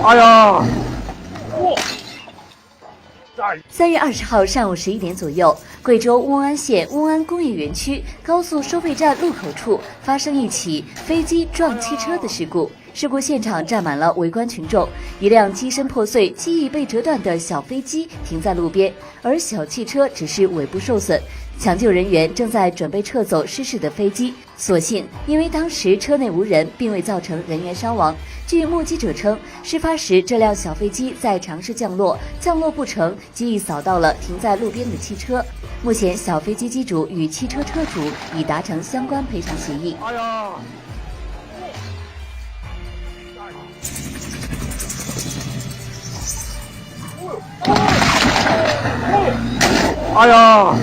哎呀！ 3月20号上午11点左右，贵州瓮安县瓮安工业园区高速收费站路口处发生一起飞机撞汽车的事故。事故现场站满了围观群众，一辆机身破碎、机翼被折断的小飞机停在路边，而小汽车只是尾部受损。抢救人员正在准备撤走失事的飞机，所幸因为当时车内无人，并未造成人员伤亡。据目击者称，事发时这辆小飞机在尝试降落，降落不成，机翼扫到了停在路边的汽车。目前，小飞机机主与汽车车主已达成相关赔偿协议。哎呀！哎呀！